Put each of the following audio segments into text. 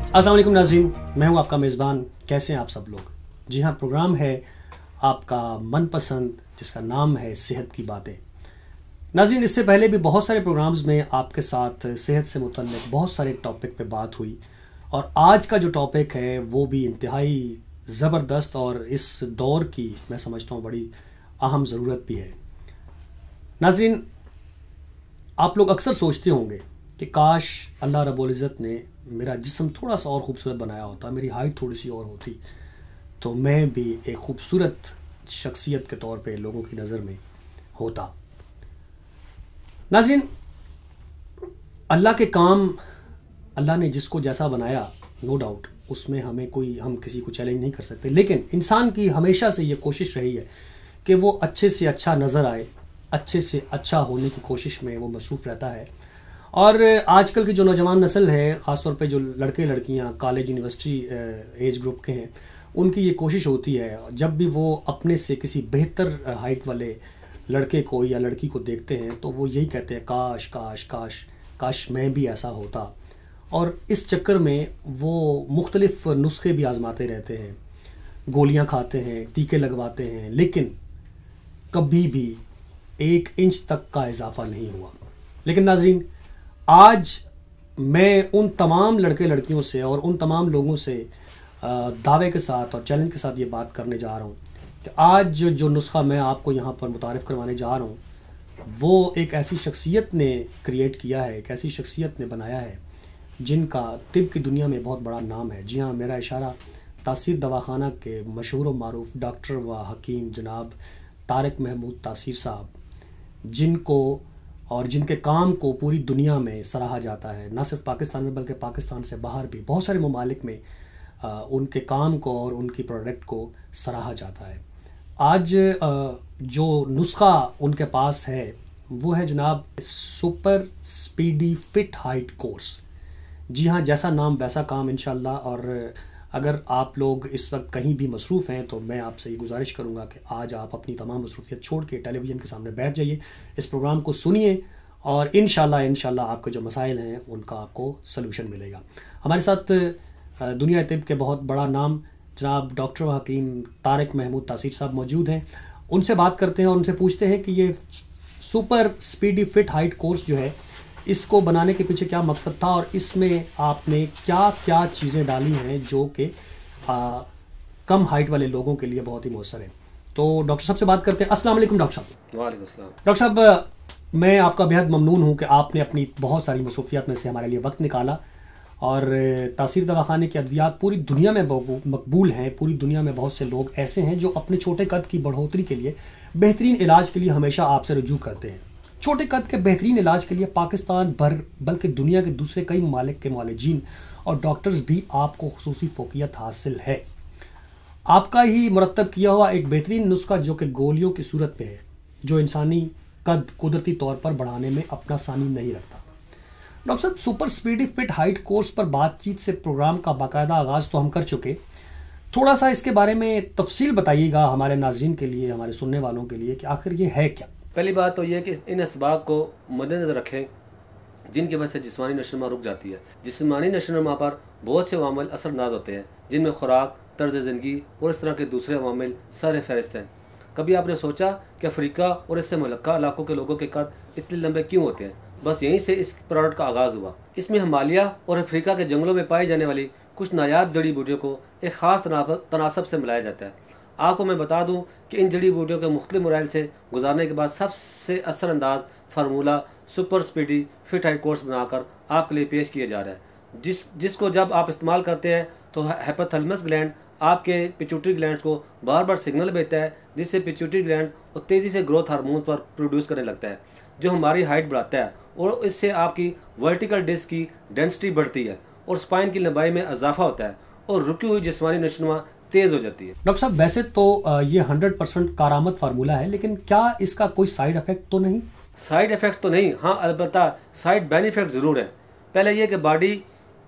अस्सलाम वालेकुम नाज़रीन, मैं हूं आपका मेज़बान। कैसे हैं आप सब लोग? जी हाँ, प्रोग्राम है आपका मनपसंद जिसका नाम है सेहत की बातें। नाज़रीन, इससे पहले भी बहुत सारे प्रोग्राम्स में आपके साथ सेहत से मुतल्लिक़ बहुत सारे टॉपिक पे बात हुई और आज का जो टॉपिक है वो भी इंतहाई ज़बरदस्त और इस दौर की मैं समझता हूँ बड़ी अहम ज़रूरत भी है। नाज़रीन, आप लोग अक्सर सोचते होंगे कि काश अल्लाह रब्बुल इज़्ज़त ने मेरा जिस्म थोड़ा सा और ख़ूबसूरत बनाया होता, मेरी हाइट थोड़ी सी और होती तो मैं भी एक ख़ूबसूरत शख्सियत के तौर पे लोगों की नज़र में होता। नाज़रीन, अल्लाह के काम, अल्लाह ने जिसको जैसा बनाया, नो डाउट उसमें हम किसी को चैलेंज नहीं कर सकते, लेकिन इंसान की हमेशा से ये कोशिश रही है कि वो अच्छे से अच्छा नज़र आए, अच्छे से अच्छा होने की कोशिश में वो मसरूफ़ रहता है। और आजकल की जो नौजवान नस्ल है, ख़ासतौर पे जो लड़के लड़कियां कॉलेज यूनिवर्सिटी एज ग्रुप के हैं, उनकी ये कोशिश होती है जब भी वो अपने से किसी बेहतर हाइट वाले लड़के को या लड़की को देखते हैं तो वो यही कहते हैं काश काश काश काश मैं भी ऐसा होता। और इस चक्कर में वो मुख्तलिफ नुस्खे भी आजमाते रहते हैं, गोलियां खाते हैं, टीके लगवाते हैं, लेकिन कभी भी 1 इंच तक का इजाफा नहीं हुआ। लेकिन नाज़रीन, आज मैं उन तमाम लड़के लड़कियों से और उन तमाम लोगों से दावे के साथ और चैलेंज के साथ ये बात करने जा रहा हूँ कि आज जो नुस्खा मैं आपको यहाँ पर मुतारिफ़ करवाने जा रहा हूँ वो एक ऐसी शख्सियत ने क्रिएट किया है, एक ऐसी शख्सियत ने बनाया है जिनका तिब की दुनिया में बहुत बड़ा नाम है। जी हाँ, मेरा इशारा तासीर दवाखाना के मशहूर व मारूफ डॉक्टर व हकीम जनाब तारिक महमूद तासीर साहब, जिनको और जिनके काम को पूरी दुनिया में सराहा जाता है, ना सिर्फ पाकिस्तान में बल्कि पाकिस्तान से बाहर भी बहुत सारे ममालिक में उनके काम को और उनकी प्रोडक्ट को सराहा जाता है। आज जो नुस्खा उनके पास है वो है जनाब super speedy fit height course. जी हाँ, जैसा नाम वैसा काम इंशाल्लाह। और अगर आप लोग इस वक्त कहीं भी मसरूफ़ हैं तो मैं आपसे ये गुजारिश करूंगा कि आज आप अपनी तमाम मसरूफियत छोड़ के टेलीविज़न के सामने बैठ जाइए, इस प्रोग्राम को सुनिए और इंशाल्लाह आपके जो मसाइल हैं उनका आपको सलूशन मिलेगा। हमारे साथ दुनिया तिब के बहुत बड़ा नाम जनाब डॉक्टर व हकीम तारिक महमूद तासीर साहब मौजूद हैं। उनसे बात करते हैं और उनसे पूछते हैं कि ये super speedy fit height course जो है, इसको बनाने के पीछे क्या मकसद था और इसमें आपने क्या क्या चीज़ें डाली हैं जो कि कम हाइट वाले लोगों के लिए बहुत ही मौसर है। तो डॉक्टर साहब से बात करते हैं। अस्सलाम वालेकुम डॉक्टर साहब। वालेकुम सलाम। डॉक्टर साहब, मैं आपका बेहद ममनून हूँ कि आपने अपनी बहुत सारी मसरूफियात में से हमारे लिए वक्त निकाला और तासीर दवाखाने की अद्वियात पूरी दुनिया में मकबूल हैं। पूरी दुनिया में बहुत से लोग ऐसे हैं जो अपने छोटे कद की बढ़ोतरी के लिए, बेहतरीन इलाज के लिए हमेशा आपसे रुजू करते हैं। छोटे कद के बेहतरीन इलाज के लिए पाकिस्तान भर बल्कि दुनिया के दूसरे कई ममालिक के मौलजीन और डॉक्टर्स भी आपको खुसूसी फोकियत हासिल है। आपका ही मुरत्तब किया हुआ एक बेहतरीन नुस्खा जो कि गोलियों की सूरत में है, जो इंसानी कद कुदरती तौर पर बढ़ाने में अपना सानी नहीं रखता। डॉक्टर साहब, super speedy fit height course पर बातचीत से प्रोग्राम का बाकायदा आगाज तो हम कर चुके, थोड़ा सा इसके बारे में तफसील बताइएगा हमारे नाजरीन के लिए, हमारे सुनने वालों के लिए कि आखिर ये है क्या। पहली बात तो यह कि इन असबाब को मद्देनजर रखें जिनकी वजह से जिस्मानी नशोनुमा रुक जाती है। जिस्मानी नशोनुमा पर बहुत से अवामिल असरअंदाज होते हैं, जिनमें खुराक, तर्ज ज़िंदगी और इस तरह के दूसरे अवामिल सारे फहरिस्त हैं। कभी आपने सोचा कि अफ्रीका और इससे मुलक्का इलाकों के लोगों के कद इतने लंबे क्यों होते हैं? बस यहीं से इस प्रोडक्ट का आगाज़ हुआ। इसमें हिमालय और अफ्रीका के जंगलों में पाई जाने वाली कुछ नायाब जड़ी बूटियों को एक ख़ास तनासब से मिलाया जाता है। आपको मैं बता दूं कि इन जड़ी बूटियों के मुख्तलिफ मराइल से गुजारने के बाद सबसे असरअंदाज formula super speedy fit height course बनाकर आपके लिए पेश किया जा रहा है, जिसको जब आप इस्तेमाल करते हैं तो हाइपोथैलेमस ग्लैंड आपके पिट्यूटरी ग्लैंड्स को बार बार सिग्नल भेजता है, जिससे पिट्यूटरी ग्लैंड और तेज़ी से ग्रोथ हार्मोन्स पर प्रोड्यूस करने लगता है, जो हमारी हाइट बढ़ाता है और इससे आपकी वर्टिकल डिस्क की डेंसिटी बढ़ती है और स्पाइन की लंबाई में इजाफा होता है और रुकी हुई जिस्मानी नशोनुमा तेज हो जाती है। डॉक्टर साहब, वैसे तो ये 100% कारामद फार्मूला है, लेकिन क्या इसका कोई साइड इफेक्ट तो नहीं? साइड इफेक्ट तो नहीं, हाँ अलबत्ता साइड बेनिफिट ज़रूर है। पहले ये कि बॉडी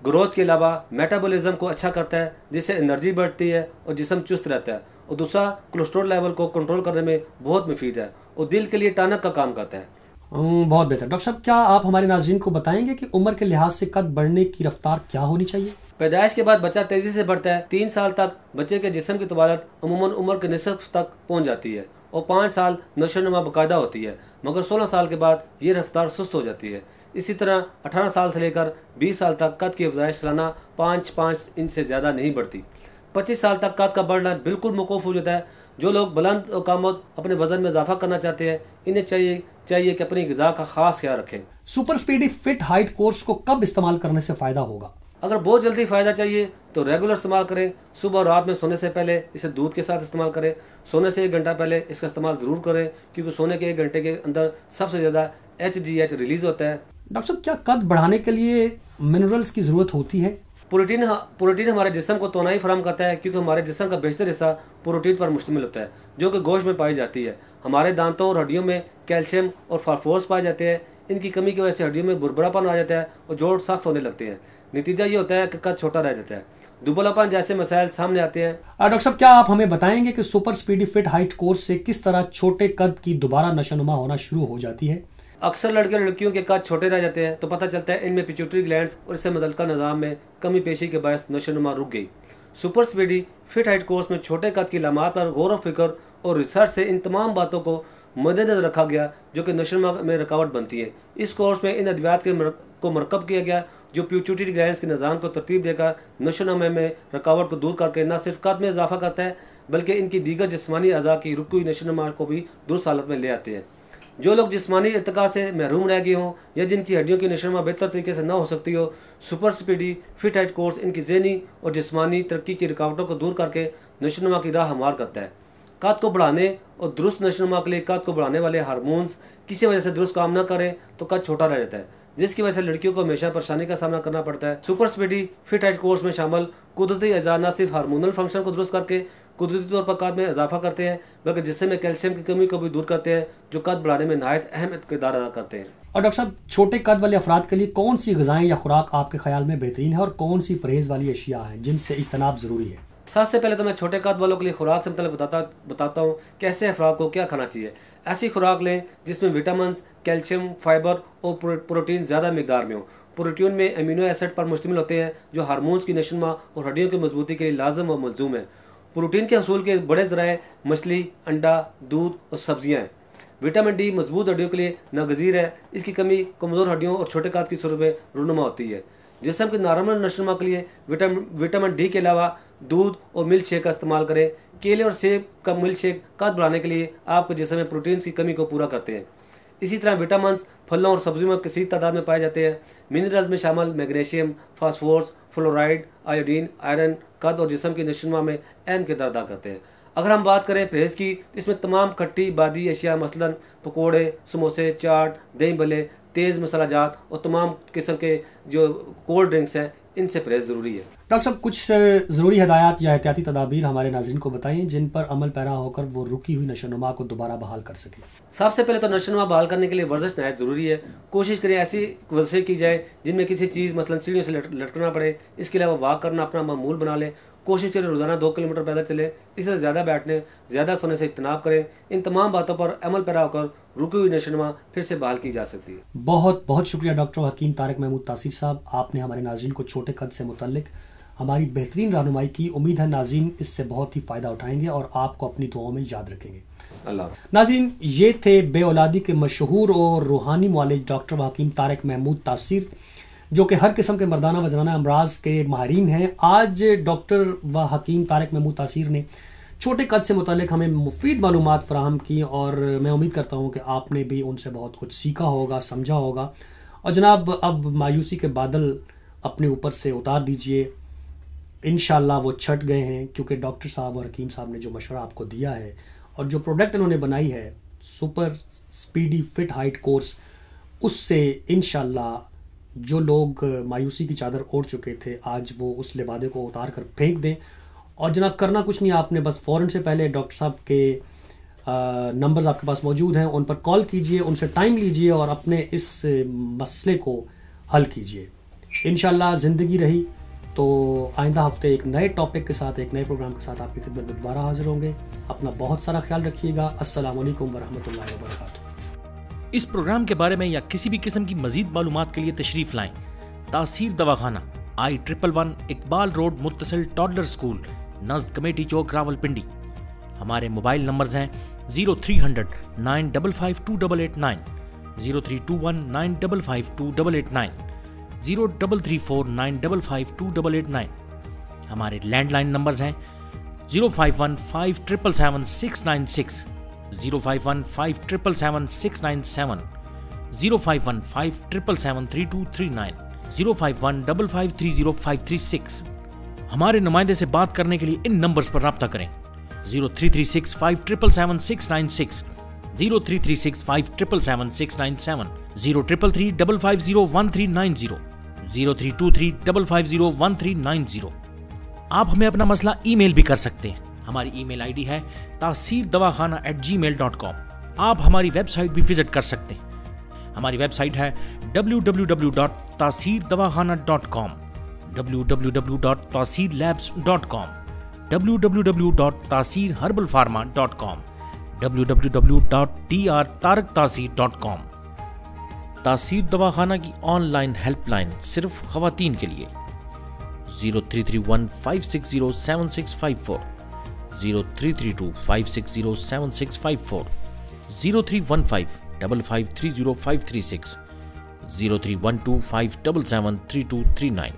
ग्रोथ के अलावा मेटाबॉलिज्म को अच्छा करता है, जिससे एनर्जी बढ़ती है और जिस्म चुस्त रहता है। और दूसरा, कोलेस्ट्रॉल लेवल को कंट्रोल करने में बहुत मुफीद है और दिल के लिए टॉनिक का काम करता है। बहुत बेहतर। डॉक्टर साहब, क्या आप हमारे नाज़रीन को बताएंगे कि उम्र के लिहाज से कद बढ़ने की रफ्तार क्या होनी चाहिए? पैदाइश के बाद बच्चा तेजी से बढ़ता है। 3 साल तक बच्चे के जिस्म की तवालत अमूमन उम्र के निसफ तक पहुंच जाती है और 5 साल नशोनुमा बाकायदा होती है, मगर 16 साल के बाद ये रफ्तार सुस्त हो जाती है। इसी तरह 18 साल से लेकर 20 साल तक कद की अफजाइश सालाना 5 इंच से ज़्यादा नहीं बढ़ती। 25 साल तक कद का बढ़ना बिल्कुल मौकूफ हो जाता है। जो लोग बुलंद और कामत अपने वजन में इजाफा करना चाहते हैं, इन्हें चाहिए कि अपनी ग़िज़ा का खास ख्याल रखें। Super speedy fit height course को कब इस्तेमाल करने से फ़ायदा होगा? अगर बहुत जल्दी फ़ायदा चाहिए तो रेगुलर इस्तेमाल करें। सुबह और रात में सोने से पहले इसे दूध के साथ इस्तेमाल करें। सोने से 1 घंटा पहले इसका इस्तेमाल ज़रूर करें, क्योंकि सोने के 1 घंटे के अंदर सबसे ज़्यादा HGH रिलीज़ होता है। डॉक्टर साहब, क्या कद बढ़ाने के लिए मिनरल्स की ज़रूरत होती है? प्रोटीन हमारे जिस्म को तोनाई फराहम करता है, क्योंकि हमारे जिस्म का बेशतर हिस्सा प्रोटीन पर मुश्तमिल होता है, जो कि गोश्त में पाई जाती है। हमारे दांतों और हड्डियों में कैल्शियम और फास्फोरस पाए जाते हैं। इनकी कमी की वजह से हड्डियों में बुरबुरापन आ जाता है और जोड़ सख्त होने लगते हैं। नतीजा ये होता है कि कद छोटा रह जाता है, दुबलापन जैसे मसाइल सामने आते हैं। डॉक्टर साहब, क्या आप हमें बताएंगे कि super speedy fit height course से किस तरह छोटे कद की दोबारा नशोनुमा होना शुरू हो जाती है? अक्सर लड़के और लड़कियों के कद छोटे रह जाते हैं तो पता चलता है इनमें पिट्यूटरी ग्लैंड्स और इससे मुतल्लिका निज़ाम में कमी पेशी के बायस नशोनुमा रुक गई। Super speedy fit height course में छोटे कद की लामात पर गौर व फिक्र और रिसर्च से इन तमाम बातों को मद्देनजर रखा गया जो कि नशोनुमा में रुकावट बनती है। इस कोर्स में इन अद्वियात को मरकब किया गया जो पिट्यूटरी ग्लैंड्स के निज़ाम को तरतीब देकर नशोनुमा में रुकावट को दूर करके न सिर्फ कद में इजाफा करता है, बल्कि इनकी दीगर जिस्मानी अज़ा की रुकी हुई नशोनुमा को भी दुरुस्त हालत में ले आते हैं। जो लोग जिस्मानी इर्तिका से महरूम रह गए हों या जिनकी हड्डियों की नशोनुमा बेहतर तरीके से न हो सकती हो, super speedy fit height course इनकी ज़हनी और जिस्मानी तरक्की की रुकावटों को दूर करके नशोनुमा की राह हमवार करता है। कद को बढ़ाने और दुरुस्त नशोनुमा के लिए कद को बढ़ाने वाले हार्मोन्स किसी वजह से दुरुस्त काम न करें तो कद छोटा रह जाता है, जिसकी वजह से लड़कियों को हमेशा परेशानी का सामना करना पड़ता है। Super speedy fit height course में शामिल कुदरती अज़ा न सिर्फ हार्मोनल फंक्शन को दुरुस्त करके कुदरती तौर पर कद में इजाफा करते हैं, बल्कि जिससे में कैल्शियम की कमी को भी दूर करते हैं, जो कद बढ़ाने में नहायत अहम किरदार अदा करते हैं। और डॉक्टर साहब, छोटे कद वाले अफराद के लिए कौन सी ग़िज़ाएं या खुराक आपके ख्याल में बेहतरीन है और कौन सी परहेज वाली अशिया हैं जिनसे इज्तनाब ज़रूरी है? सबसे पहले तो मैं छोटे कद वालों के लिए खुराक से मतलब बताता हूँ कैसे अफराद को क्या खाना चाहिए। ऐसी खुराक लें जिसमें विटामिन, कैल्शियम, फाइबर और प्रोटीन ज़्यादा मकदार में हो। प्रोटीन में अमीनो एसिड पर मुश्तमिल होते हैं जो हार्मोन्स की नशोनुमा और हड्डियों की मजबूती के लिए लाजम व मलजूम है। प्रोटीन के हसूल के बड़े ज़राए मछली, अंडा, दूध और सब्जियाँ हैं। विटामिन डी मजबूत हड्डियों के लिए नागज़ीर है। इसकी कमी कमज़ोर हड्डियों और छोटे कद की सूरत में रूनुमा होती है। जिस्म के नॉर्मल नशोनुमा के लिए विटामिन डी के अलावा दूध और मिल्क शेक का इस्तेमाल करें। केले और सेब का मिल्क शेक कद बढ़ाने के लिए आपके जिस्म में प्रोटीन की कमी को पूरा करते हैं। इसी तरह विटामिन फलों और सब्जियों में किसी तादाद में पाए जाते हैं। मिनरल्स में शामिल magnesium, phosphorus, fluoride, iodine, iron कद और जिस्म की नशोनुमा में अहम किरदार अदा करते हैं। अगर हम बात करें परहेज की, तो इसमें तमाम खट्टी बादी अशिया मसलन पकोड़े, समोसे, चाट, दही भल्ले, तेज़ मसालाजात और तमाम किस्म के जो कोल्ड ड्रिंक्स हैं, इनसे परहेज ज़रूरी है। डॉक्टर साहब, कुछ ज़रूरी हदायत या एहतियाती तदाबीर हमारे नाज़रीन को बताएं जिन पर अमल पैरा होकर वो रुकी हुई नशोनुमा को दोबारा बहाल कर सकें। सबसे पहले तो नशोनुमा बहाल करने के लिए वर्जिश नहायत ज़रूरी है। कोशिश करें ऐसी वर्जिशें की जाए जिनमें किसी चीज़ मसलन सीढ़ियों से लटकना पड़े। इसके अलावा वॉक करना अपना मामूल बना लें। कोशिश करें रोज़ाना 2 किलोमीटर पैदल चले। इससे ज़्यादा बैठने, ज़्यादा सोने से इज्तनाब करें। इन तमाम बातों पर अमल पैरा होकर रुकी हुई नशोनुमा फिर से बहाल की जा सकती है। बहुत बहुत शुक्रिया डॉक्टर हकीम तारिक महमूद तासीर साहब, आपने हमारे नाज़रीन को छोटे कद से मुतल्लिक हमारी बेहतरीन रहनुमाई की। उम्मीद है नाज़रीन इससे बहुत ही फ़ायदा उठाएंगे और आपको अपनी दुआओं में याद रखेंगे। अल्लाह। नाज़रीन, ये थे बेऔलादी के मशहूर और रूहानी मुआलिज डॉक्टर हकीम तारिक महमूद तासीर, जो कि हर किस्म के मर्दाना व जनाना अमराज के माहिरीन हैं। आज डॉक्टर व हकीम तारिक महमूद तासीर ने छोटे कद से मुतालिक हमें मुफीद मालूमात फराहम की और मैं उम्मीद करता हूँ कि आपने भी उनसे बहुत कुछ सीखा होगा, समझा होगा। और जनाब, अब मायूसी के बादल अपने ऊपर से उतार दीजिए। इंशाल्लाह वो छट गए हैं, क्योंकि डॉक्टर साहब और हकीम साहब ने जो मशवरा आपको दिया है और जो प्रोडक्ट इन्होंने बनाई है super speedy fit height course, उससे इंशाल्लाह जो लोग मायूसी की चादर ओढ़ चुके थे आज वो उस लिबादे को उतार कर फेंक दें। और जनाब, करना कुछ नहीं, आपने बस फ़ौरन से पहले डॉक्टर साहब के नंबर्स आपके पास मौजूद हैं, उन पर कॉल कीजिए, उनसे टाइम लीजिए और अपने इस मसले को हल कीजिए। इंशाल्लाह ज़िंदगी रही तो आइंदा हफ्ते एक नए टॉपिक के साथ, एक नए प्रोग्राम के साथ आपकी खिदमत में दोबारा हाजिर होंगे। अपना बहुत सारा ख्याल रखिएगा। अस्सलाम वालेकुम वरहमतुल्लाहि वबरकातुहू। इस प्रोग्राम के बारे में या किसी भी किस्म की मजीद मालूमात के लिए तशरीफ़ लाएं तासीर दवाखाना, I111 इकबाल रोड मुत्तसिल टॉडलर स्कूल, नज़द कमेटी चौक, रावलपिंडी। हमारे मोबाइल नंबर्स हैं 0300 955 2889, 0321 955 2889, 0334 955 2889। हमारे लैंडलाइन नंबर्स हैं 051 5777 696, 051 5777 697, 051 5777 3239, 051 5530 हमारे नुमाइंदे से बात करने के लिए इन नंबर्स पर राब्ता करें 0336 5777 696, 0336 5777 697, 0333 550 1390, 0323 550 1390। आप हमें अपना मसला ईमेल भी कर सकते हैं। हमारी ईमेल आईडी है taseerdawakana@gmail.com। आप हमारी वेबसाइट भी विजिट कर सकते हैं। हमारी वेबसाइट है www.taseerdawakana.com, www.taseerlabs.com, www.taseerherbalpharma.com, www.drtaraktaseer.com। तासीर दवाखाना की ऑनलाइन हेल्पलाइन सिर्फ खवातीन के लिए 0331 560 7654, 0332 560 7654, 0315 5530 536, 0312 577 3239।